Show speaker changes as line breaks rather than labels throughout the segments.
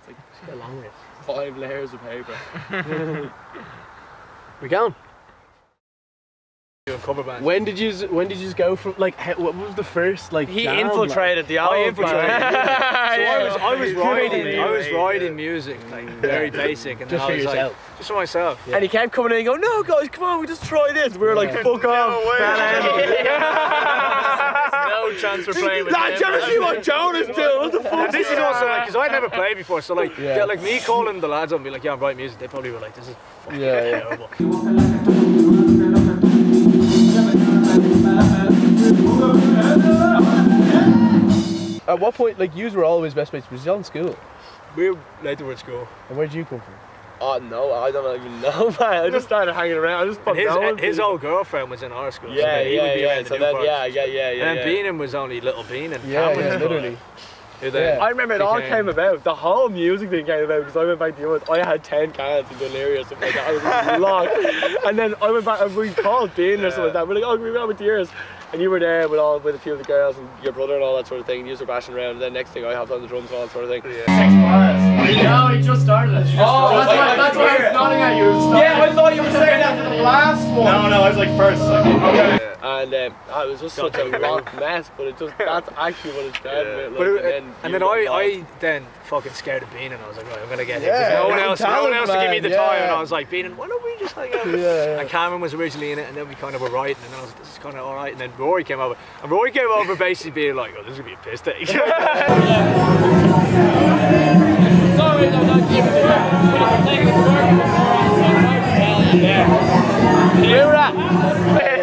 It's like a long list.
5 layers of paper.
We going?
Cover band.
When did you go from like what was the first like?
He
jam,
infiltrated the
I
old
infiltrated.
band.
So I was writing music, like very basic, and
Just
then
for
I was
yourself.
like, just for myself.
Yeah. And he kept coming in and going, no guys, come on, we just try this. We were like, fuck off.
No chance for playing with
Lad,
him.
you ever see what Jonas doing? What the fuck?
This is also like, because I'd never played before, so like, like me calling the lads up and be like, yeah, I'm writing music, they probably were like, this is fucking terrible.
At what point, like, yous were always best mates? Was you all in school?
We were later at school.
And where did you come from?
Oh no, I don't even know, man. I just started hanging around. I just
His old girlfriend was in our school.
Yeah,
so then he would be around the
So
new
then,
parts.
yeah.
And then Beanin was only little Beanin.
Yeah,
Cameron was
literally.
I remember it all came about. The whole music thing came about because I went back to yours. I had 10 cans in Delirious or something like that. I was locked. And then I went back and we called Bean or something like that. We're like, oh, we went with yours. And you were there with a few of the girls and your brother and all that sort of thing. And you were bashing around. And then next thing I hopped on the drums and all that sort of thing.
No, he just started it. That's why I was nodding at you.
Yeah, I thought you were saying that for the last one.
No, I was like first. Okay.
And it was just such a rock mess, but that's actually what it started with. Like,
and then I then fucking scared of Beanin. I was like, right, I'm gonna get him.
Yeah,
No one else to give me the time.
yeah.
And I was like, Beanin, why don't we just hang out? And Cameron was originally in it, and then we kind of were writing, and then I was like, this is kind of alright. And then Rory came over, and Rory came over basically being like, oh, this is gonna be a piss take.
Sorry, no, don't give it to her. But if you're taking this work before, it's hard to tell you. Yeah.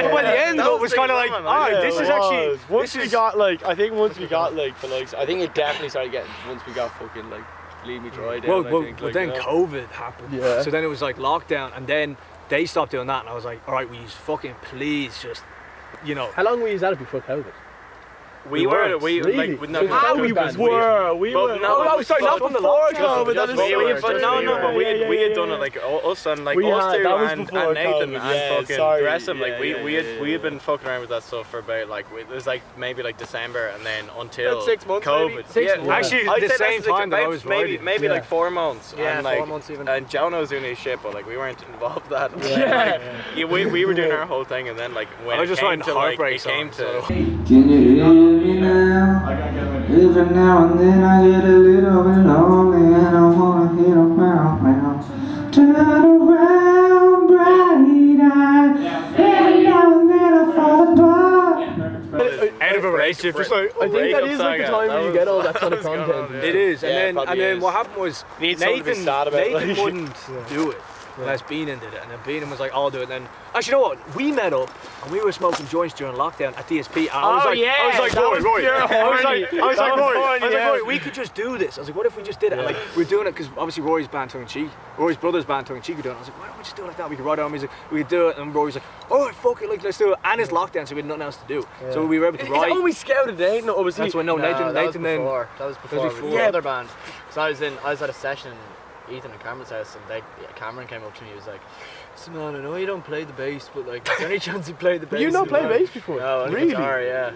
But by the end, it was kind of like, alright, this is actually.
Once we got like, I think once we got like the likes, I think it definitely started getting once we got fucking like Leave Me Dry down.
Well,
like,
then
you know?
COVID happened.
Yeah.
So then it was like lockdown, and then they stopped doing that, and I was like, alright, will you fucking please just, you know.
How long were you at it before COVID?
We were like with no.
We were.
No, sorry, not from the lockdown.
But we had done it like us and like us two and Nathan and fucking the rest of them. Like we had been fucking around with that stuff for about like it was like maybe like December and then until
6 months.
COVID.
Actually, the same time that I was writing.
Maybe like 4 months.
Yeah,
and like
4 months even.
And Jonah was doing his shit, but like we weren't involved in that. We were doing our whole thing, and then like when
I was just writing heartbreak
came to.
Can you hear me now? Every now and then I get a little bit lonely and I wanna hit around. Turn around, bright-eyed. Every now and then I fall apart.
Out of a relationship, just like,
I think that is like the time when you get all that kind of content.
it is, and
probably
then
is.
what happened was
Needs someone to be sad about it,
Nathan
like.
wouldn't do it unless Beanin did it, and then Beanin was like, I'll do it. And then actually, you know what? We met up and we were smoking joints during lockdown at DSP. And I was like, Rory, we could just do this. I was like, what if we just did it? And like we're doing it because obviously Rory's band tongue in cheek, Rory's brother's band tongue in cheek. I was like, why don't we just do it like that? We could write our music, we could do it. And Rory's like, all right, fuck it, like let's do it. And it's lockdown, so we had nothing else to do. So we were able to write.
Oh, we scouted Nathan, or was he?
That's when Nathan then.
That was before.
Yeah.
Other band. So I was at a session in Ethan and Cameron's house, and Cameron came up to me. He was like, "So man, I know you don't play the bass, but like, is there any chance you play the bass?"
You not played bass before?
No, only
really?
guitar, yeah.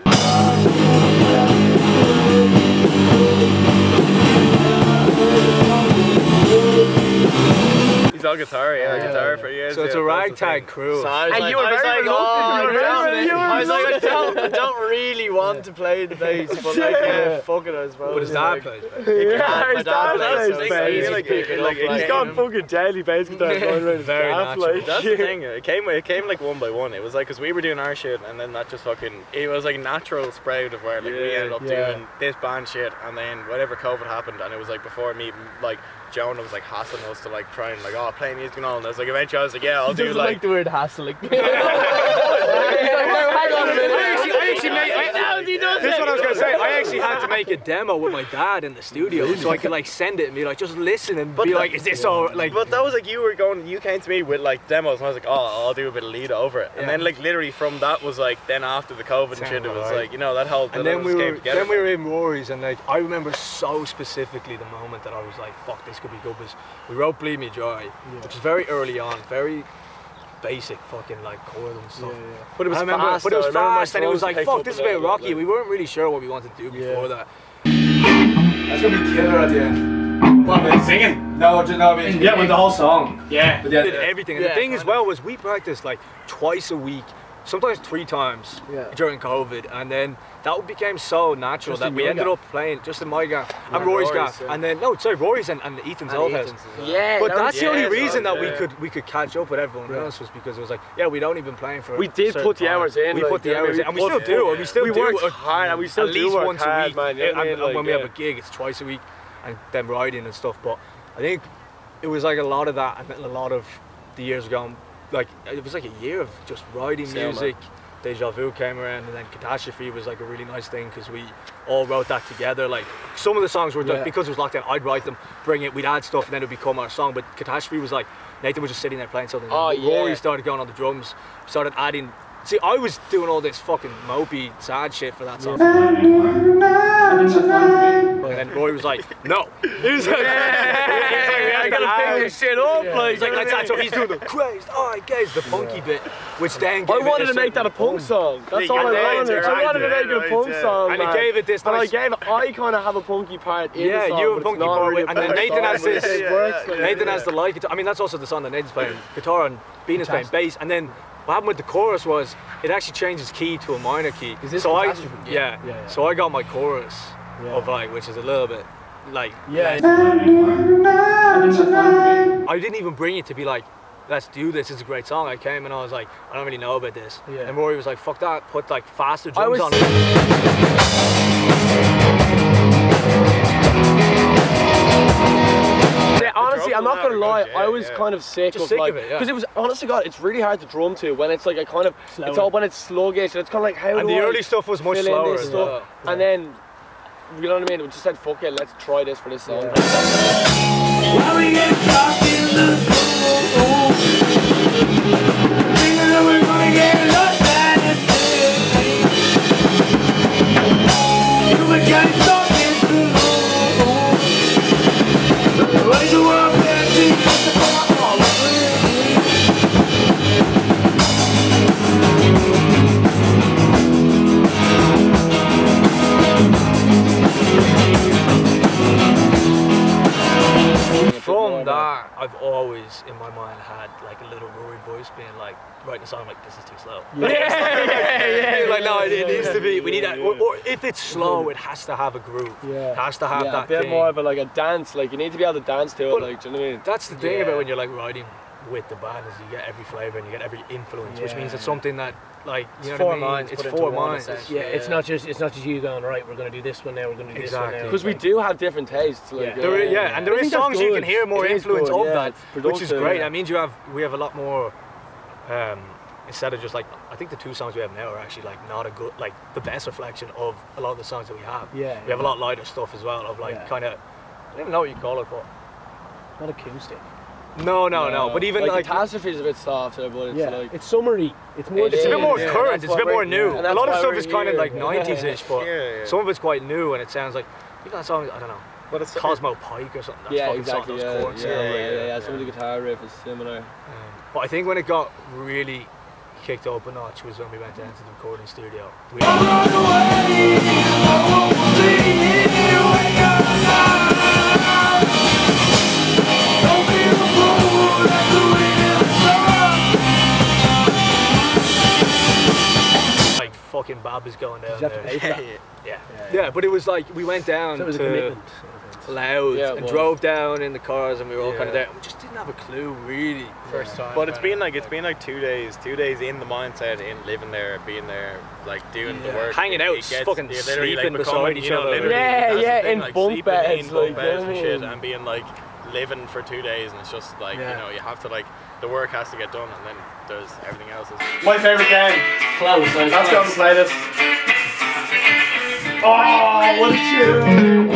He's all guitar, guitar for years.
So it's a ragtag crew.
So I was
And
like,
you were very reluctant.
I don't really want to play the bass, but like, fuck it, I suppose.
But his dad plays bass.
Yeah,
My dad plays
bass.
bass.
He's got fucking deadly bass guitar going around his
Very
gaff,
natural.
like.
That's the thing. It came like one by one. It was like because we were doing our shit, and then that just fucking. It was like natural sprout of where like we ended up doing this band shit, and then whatever COVID happened, and it was like before me like. Jonah was like hassling us to like try and like play music and all, and I was like eventually I was like I'll do like
the word hassling.
Hang on a minute. This is what I was going to say. I actually had to make a demo with my dad in the studio so I could like send it and be like, just listen and be like, is this all like.
But that was like you came to me with like demos, and I was like, oh, I'll do a bit of lead over it, and then like literally from that was like then after the COVID and shit, it was like that whole.
And then we were in Rory's, and like I remember so specifically the moment that I was like, fuck, this could be good. Because we wrote Bleed Me Dry, which is very early on, very basic fucking like chord and stuff.
But it was fast.
But it was fast, and it was like, fuck, this is a bit rocky. We weren't really sure what we wanted to do before that.
That's gonna be killer at the end.
What, with singing?
No, just no.
Yeah, with the whole song. Yeah.
We did everything. And the thing as well was we practiced like twice a week, sometimes 3 times during COVID, and then that became so natural that we ended up playing just in my gaff and Rory's gaff, and then Rory's and Ethan's old house.
Yeah,
but that's the only reason that we could catch up with everyone else was because it was like, yeah, we'd only been playing for.
We did put the hours in.
We put the hours in, and we still do. And we still do.
We worked hard, and we still
at
do
least
work
once
hard,
a week.
man.
And when we have a gig, it's twice a week, and then writing and stuff. But I think it was like a lot of that, and a lot of the years ago, like it was like a year of just writing music. Deja Vu came around, and then Catastrophe was like a really nice thing because we all wrote that together. Like some of the songs were done because it was locked down. I'd write them, bring it, we'd add stuff, and then it'd become our song. But Catastrophe was like Nathan was just sitting there playing something. Rory started going on the drums, started adding. See, I was doing all this fucking mopey, sad shit for that song. And then Rory was like, no. He was like, I gotta pick this shit up. Like, he's like, that's what he's doing. The crazed, guys, the punky bit, which then
I wanted to make that a punk song. That's all I wanted. I wanted to make it a punk song.
And it gave it this nice.
And I kind of have a punky part in the song.
Yeah, you have a punky part, and then Nathan has this.
Nathan
Nathan has the light guitar. I mean, that's also the song that Nathan's playing guitar and Bean is playing bass, and then. What happened with the chorus was it actually changes key to a minor key.
Is this
so So I got my chorus of like, which is a little bit like I didn't even bring it to be like, let's do this. It's a great song. I came and I was like, I don't really know about this. And Rory was like, fuck that. Put like faster drums on it.
Honestly, I'm not gonna lie, I was kind of sick of like,
it,
because it was, honest to God, it's really hard to drum to when it's like a kind of, it's all when it's sluggish, and it's kind of like, how
and
do
the
I
early stuff was much slower as well.
And then, you know what I mean, we just said, fuck it, let's try this for this song.
While we get caught in the thinking that we're gonna get lost at it. You were getting something to raise the world back to
From that, I've always in my mind had like a little Rory voice being like writing a song like, this is too slow. Like, no, it needs to be, we need that, or if it's slow, it has to have a groove. It has to have that
a bit
thing.
more of like a dance, like you need to be able to dance to it, like, do you know what I mean?
That's the thing about when you're like writing with the band is you get every flavour and you get every influence, which means it's something that, like, you know what I mean? It's 4 minds.
Yeah, it's not just you going, right, we're going to do this one now, we're going to do this one now.
Because we do have different tastes. Like,
and there is songs you can hear more influence of that, which is great. That means we have a lot more, instead of just like, I think the 2 songs we have now are actually like not a good, like the best reflection of a lot of the songs that we have. We have a lot lighter stuff as well, of like kind of, I don't even know what you call it, but.
Not acoustic.
No, but even like
Catastrophe is a bit softer, but it's like
it's summery. It's more.
It's a bit more current. It's a bit more new. A lot of stuff is kind of like 90s-ish, but some of it's quite new, and it sounds like even that song. I don't know. What it's Cosmo Pike or something. That's
exactly. Some of the guitar riff is similar.
But I think when it got really kicked up a notch was when we went down to the recording studio. Like fucking Bob is going down there. Yeah, but it was like we went down to Loud and drove down in the cars, and we were all kind of there. We just didn't have a clue really
first time. But it's been like 2 days in the mindset, in living there, being there, like doing the work,
hanging out, fucking sleeping beside each other.
In bunk beds,
and shit, and being like living for 2 days, and it's just like you know, you have to like, the work has to get done, and then there's everything else.
My favourite game.
Close.
Let's go and play this. Oh, what a tune!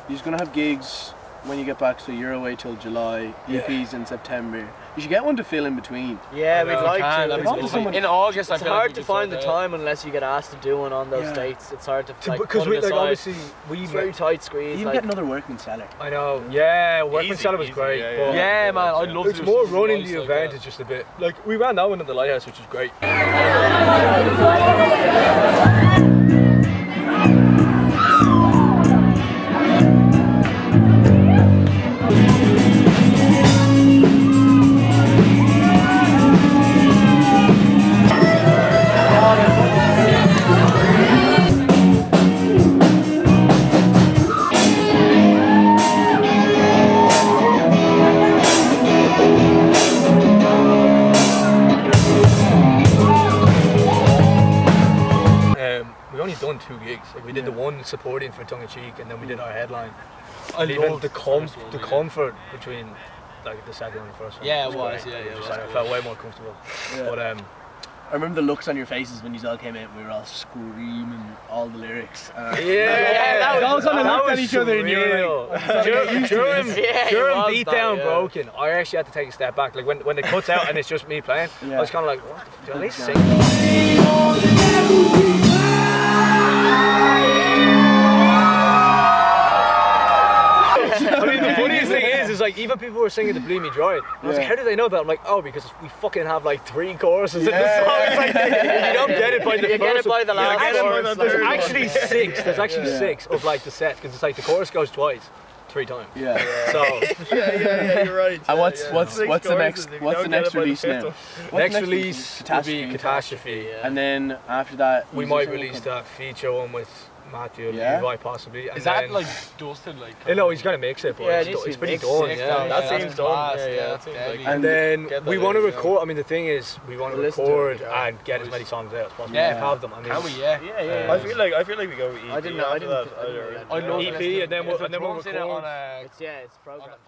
He's gonna have gigs when you get back, so you're away till July, EP's in September. You should get one to fill in between.
Yeah, we'd like to.
In August, I
It's
feel
hard
like
to find the time unless you get asked to do one on those dates. It's hard to like,
because we like obviously
it's very tight squeeze.
You can get another workman cellar.
I know. Yeah, workman cellar was great.
Yeah, man, I'd love to.
It's more running the event. It's just a bit like we ran that one at the lighthouse, which is great. Done 2 gigs. Like we did the one supporting for Tongue in Cheek, and then we did our headline. I love the comfort between like the second and the first one.
Yeah, it was. Yeah,
I felt way more comfortable.
Yeah.
But
I remember the looks on your faces when you all came in. We were all screaming all the lyrics.
that
was on a look at each other, and you were like,
during Beat Down Broken, I actually had to take a step back. Like when it cuts out and it's just me playing, I was kind of like, what? Do they sing? I mean, the funniest thing is like even people were singing the Bleed Me Dry. I was like, how do they know that? I'm like, oh, because we fucking have like 3 choruses in the song. It's like, you don't get it by the
You get it by the last chorus.
There's actually 6. There's actually 6 of like the set because it's like the chorus goes twice, 3 times.
Yeah.
So
you're right.
And what's the next release now?
Next release will be Catastrophe.
And then after that,
we might release that feature one with Matthew and Levi possibly. And
is that
then,
like dusted? Like
no, he's gonna mix it, but it's pretty done.
That seems done.
And then we want to record. I mean, the thing is, we want to record and get as many songs out as possible.
Yeah,
have them. I mean,
can we? Yeah.
I feel like we go with EP.
I didn't know.
EP, and then we'll record.
It's programmed.